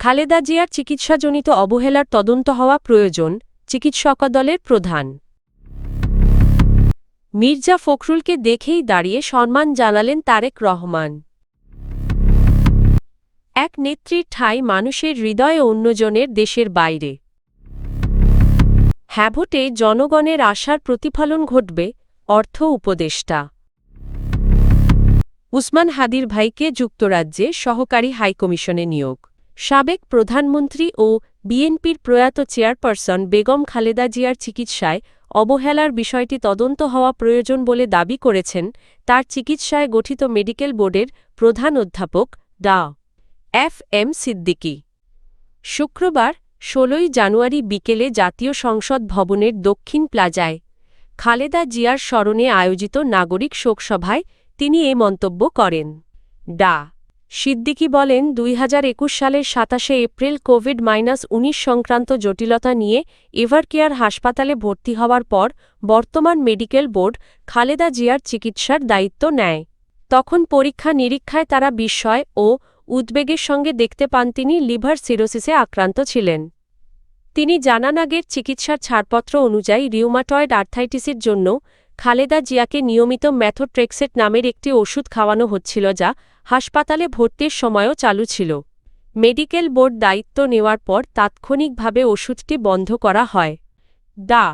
খালেদা জিয়ার চিকিৎসাজনিত অবহেলার তদন্ত হওয়া প্রয়োজন, চিকিৎসক দলের প্রধান। মির্জা ফখরুলকে দেখেই দাঁড়িয়ে সম্মান জানালেন তারেক রহমান। এক নেত্রীর ঠাঁই মানুষের হৃদয়ে, অন্যজনের দেশের বাইরে। হ্যাঁ, ভোটে জনগণের আশার প্রতিফলন ঘটবে, অর্থ উপদেষ্টা উসমান হাদির ভাইকে যুক্তরাজ্যে সহকারী হাইকমিশনে নিয়োগ। সাবেক প্রধানমন্ত্রী ও বিএনপির প্রয়াত চেয়ারপারসন বেগম খালেদা জিয়ার চিকিৎসায় অবহেলার বিষয়টি তদন্ত হওয়া প্রয়োজন বলে দাবি করেছেন তার চিকিৎসায় গঠিত মেডিকেল বোর্ডের প্রধান অধ্যাপক ডা. এফ.এম. সিদ্দিকী। শুক্রবার ১৬ জানুয়ারি বিকেলে জাতীয় সংসদ ভবনের দক্ষিণ প্লাজায় খালেদা জিয়ার স্মরণে আয়োজিত নাগরিক শোকসভায় তিনি এ মন্তব্য করেন। ডা. সিদ্দিকী বলেন, ২০২১ সালের ২৭শে এপ্রিল কোভিড-১৯ সংক্রান্ত জটিলতা নিয়ে এভারকেয়ার হাসপাতালে ভর্তি হওয়ার পর বর্তমান মেডিকেল বোর্ড খালেদা জিয়ার চিকিৎসার দায়িত্ব নেয়। তখন পরীক্ষা নিরীক্ষায় তারা বিস্ময় ও উদ্বেগের সঙ্গে দেখতে পান তিনি লিভার সিরোসিসে আক্রান্ত ছিলেন। তিনি জানান, আগের চিকিৎসার ছাড়পত্র অনুযায়ী রিউমাটয়েড আর্থ্রাইটিসের জন্য খালেদা জিয়াকে নিয়মিত মেথোট্রেক্সেট নামের একটি ওষুধ খাওয়ানো হচ্ছিল, যা হাসপাতালে ভর্তির সময়ও চালু ছিল। মেডিকেল বোর্ড দায়িত্ব নেওয়ার পর তাৎক্ষণিকভাবে ওষুধটি বন্ধ করা হয়। ডা.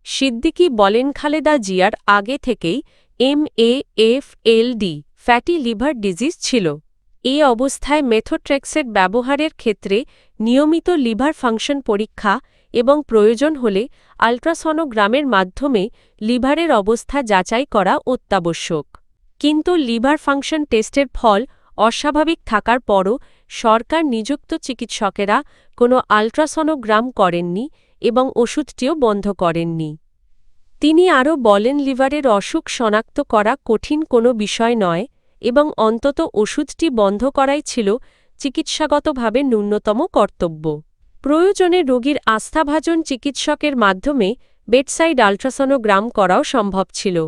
সিদ্দিকী বলেন, খালেদা জিয়ার আগে থেকেই MAFLD ফ্যাটি লিভার ডিজিজ ছিল। এ অবস্থায় মেথোট্রেক্সেট ব্যবহারের ক্ষেত্রে নিয়মিত লিভার ফাংশন পরীক্ষা এবং প্রয়োজন হলে আল্ট্রাসনোগ্রামের মাধ্যমে লিভারের অবস্থা যাচাই করা অত্যাবশ্যক। কিন্তু লিভার ফাংশন টেস্টের ফল অস্বাভাবিক থাকার পরও সরকার নিযুক্ত চিকিৎসকেরা কোনো আল্ট্রাসনোগ্রাম করেননি এবং ওষুধটিও বন্ধ করেননি। তিনি আরও বলেন, লিভারের অসুখ শনাক্ত করা কঠিন কোনো বিষয় নয় এবং অন্তত ওষুধটি বন্ধ করাই ছিল চিকিৎসাগতভাবে ন্যূনতম কর্তব্য। প্রয়োজনে রোগীর আস্থাভাজন চিকিৎসকের মাধ্যমে বেডসাইড আল্ট্রাসনোগ্রাম করাও সম্ভব ছিল।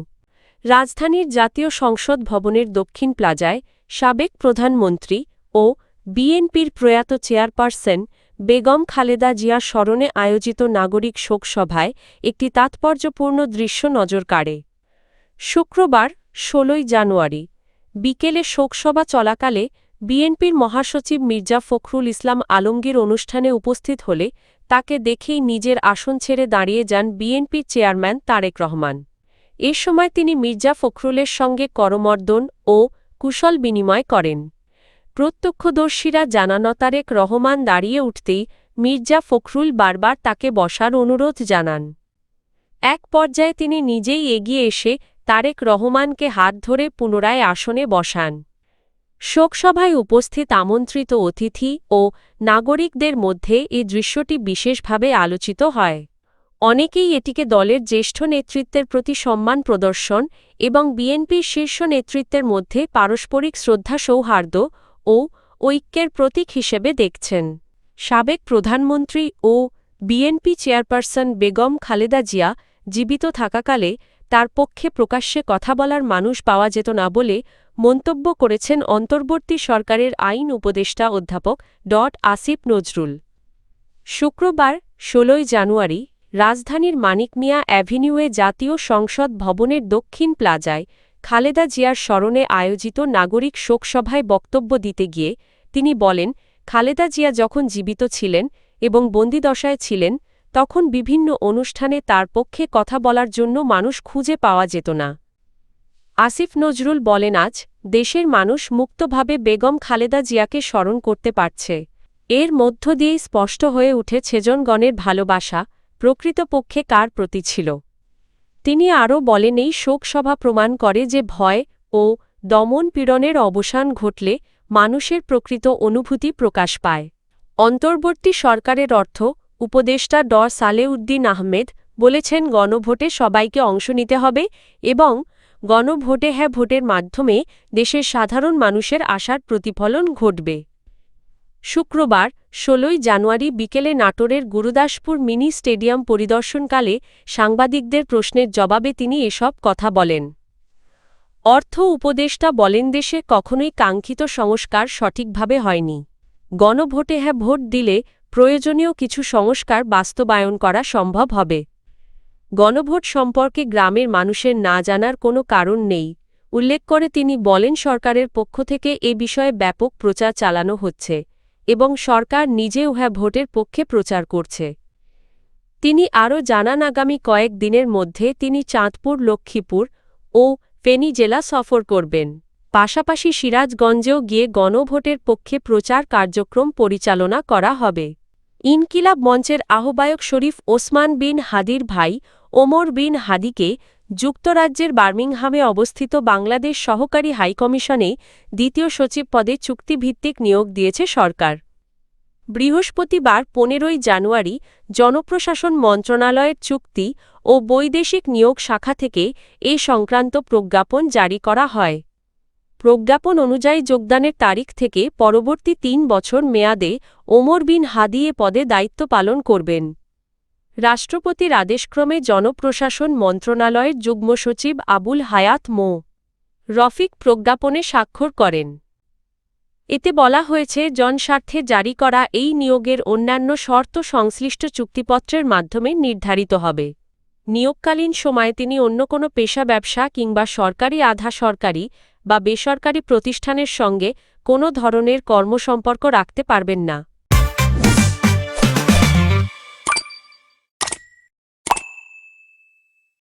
রাজধানীর জাতীয় সংসদ ভবনের দক্ষিণ প্লাজায় সাবেক প্রধানমন্ত্রী ও বিএনপির প্রয়াত চেয়ারপারসন বেগম খালেদা জিয়ার স্মরণে আয়োজিত নাগরিক শোকসভায় একটি তাৎপর্যপূর্ণ দৃশ্য নজর কাড়ে। শুক্রবার ১৬ জানুয়ারি বিকেলে শোকসভা চলাকালে বিএনপির মহাসচিব মির্জা ফখরুল ইসলাম আলমগীর অনুষ্ঠানে উপস্থিত হলে তাকে দেখেই নিজের আসন ছেড়ে দাঁড়িয়ে যান বিএনপির চেয়ারম্যান তারেক রহমান। এ সময় তিনি মির্জা ফখরুলের সঙ্গে করমর্দন ও কুশল বিনিময় করেন। প্রত্যক্ষদর্শীরা জানান, তারেক রহমান দাঁড়িয়ে উঠতেই মির্জা ফখরুল বারবার তাকে বসার অনুরোধ জানান। এক পর্যায়ে তিনি নিজেই এগিয়ে এসে তারেক রহমানকে হাত ধরে পুনরায় আসনে বসান। শোকসভায় উপস্থিত আমন্ত্রিত অতিথি ও নাগরিকদের মধ্যে এই দৃশ্যটি বিশেষভাবে আলোচিত হয়। অনেকেই এটিকে দলের জ্যেষ্ঠ নেতৃত্বের প্রতি সম্মান প্রদর্শন এবং বিএনপির শীর্ষ নেতৃত্বের মধ্যে পারস্পরিক শ্রদ্ধা, সৌহার্দ্য ও ঐক্যের প্রতীক হিসেবে দেখছেন। সাবেক প্রধানমন্ত্রী ও বিএনপি চেয়ারপারসন বেগম খালেদা জিয়া জীবিত থাকাকালে তার পক্ষে প্রকাশ্যে কথা বলার মানুষ পাওয়া যেত না বলে মন্তব্য করেছেন অন্তর্বর্তী সরকারের আইন উপদেষ্টা অধ্যাপক ড. আসিফ নজরুল। শুক্রবার ১৬ জানুয়ারি রাজধানীর মানিক মিয়া অ্যাভিনিউয়ে জাতীয় সংসদ ভবনের দক্ষিণ প্লাজায় খালেদা জিয়ার স্মরণে আয়োজিত নাগরিক শোকসভায় বক্তব্য দিতে গিয়ে তিনি বলেন, খালেদা জিয়া যখন জীবিত ছিলেন এবং বন্দিদশায় ছিলেন তখন বিভিন্ন অনুষ্ঠানে তার পক্ষে কথা বলার জন্য মানুষ খুঁজে পাওয়া যেত না। আসিফ নজরুল বলেন, আজ দেশের মানুষ মুক্তভাবে বেগম খালেদা জিয়াকে স্মরণ করতে পারছে। এর মধ্য দিয়েই স্পষ্ট হয়ে উঠেছে জনগণের ভালোবাসা প্রকৃতপক্ষে কার প্রতি ছিল। তিনি আরও বলেন, এই শোকসভা প্রমাণ করে যে ভয় ও দমন পীড়নের অবসান ঘটলে মানুষের প্রকৃত অনুভূতি প্রকাশ পায়। অন্তর্বর্তী সরকারের অর্থ উপদেষ্টা ড. সালেউদ্দিন আহমেদ বলেছেন, গণভোটে সবাইকে অংশ নিতে হবে এবং গণভোটে হ্যাঁ ভোটের মাধ্যমে দেশের সাধারণ মানুষের আশার প্রতিফলন ঘটবে। শুক্রবার ১৬ জানুয়ারি বিকেলে নাটোরের গুরুদাসপুর মিনি স্টেডিয়াম পরিদর্শনকালে সাংবাদিকদের প্রশ্নের জবাবে তিনি এসব কথা বলেন। অর্থ উপদেষ্টা বলেন, দেশে কখনোই কাঙ্ক্ষিত সংস্কার সঠিকভাবে হয়নি। গণভোটে হ্যাঁ ভোট দিলে প্রয়োজনীয় কিছু সংস্কার বাস্তবায়ন করা সম্ভব হবে। গণভোট সম্পর্কে গ্রামের মানুষের না জানার কোনো কারণ নেই উল্লেখ করে তিনি বলেন সরকারের পক্ষ থেকে এ বিষয়ে ব্যাপক প্রচার চালানো হচ্ছে এবং সরকার নিজেও হ্যাঁ ভোটের পক্ষে প্রচার করছে। তিনি আরও জানান আগামী কয়েক দিনের মধ্যে তিনি চাঁদপুর, লক্ষ্মীপুর ও ফেনী জেলা সফর করবেন। পাশাপাশি সিরাজগঞ্জেও গিয়ে গণভোটের পক্ষে প্রচার কার্যক্রম পরিচালনা করা হবে। ইনকিলাব মঞ্চের আহ্বায়ক শরীফ ওসমান বিন হাদির ভাই ওমর বিন হাদিকে যুক্তরাজ্যের বার্মিংহামে অবস্থিত বাংলাদেশ সহকারী হাইকমিশনে দ্বিতীয় সচিব পদে চুক্তিভিত্তিক নিয়োগ দিয়েছে সরকার। বৃহস্পতিবার ১৫ই জানুয়ারি জনপ্রশাসন মন্ত্রণালয়ের চুক্তি ও বৈদেশিক নিয়োগ শাখা থেকে এ সংক্রান্ত প্রজ্ঞাপন জারি করা হয়। প্রজ্ঞাপন অনুযায়ী যোগদানের তারিখ থেকে পরবর্তী ৩ বছর মেয়াদে ওমর বিন হাদি এ পদে দায়িত্ব পালন করবেন। রাষ্ট্রপতির আদেশক্রমে জনপ্রশাসন মন্ত্রণালয়ের যুগ্ম সচিব আবুল হায়াত মো. রফিক প্রজ্ঞাপনে স্বাক্ষর করেন। এতে বলা হয়েছে জনস্বার্থে জারি করা এই নিয়োগের অন্যান্য শর্ত সংশ্লিষ্ট চুক্তিপত্রের মাধ্যমে নির্ধারিত হবে। নিয়োগকালীন সময়ে তিনি অন্য কোনো পেশা, ব্যবসা কিংবা সরকারি, আধা সরকারি বা বেসরকারি প্রতিষ্ঠানের সঙ্গে কোনো ধরনের কর্মসম্পর্ক রাখতে পারবেন না।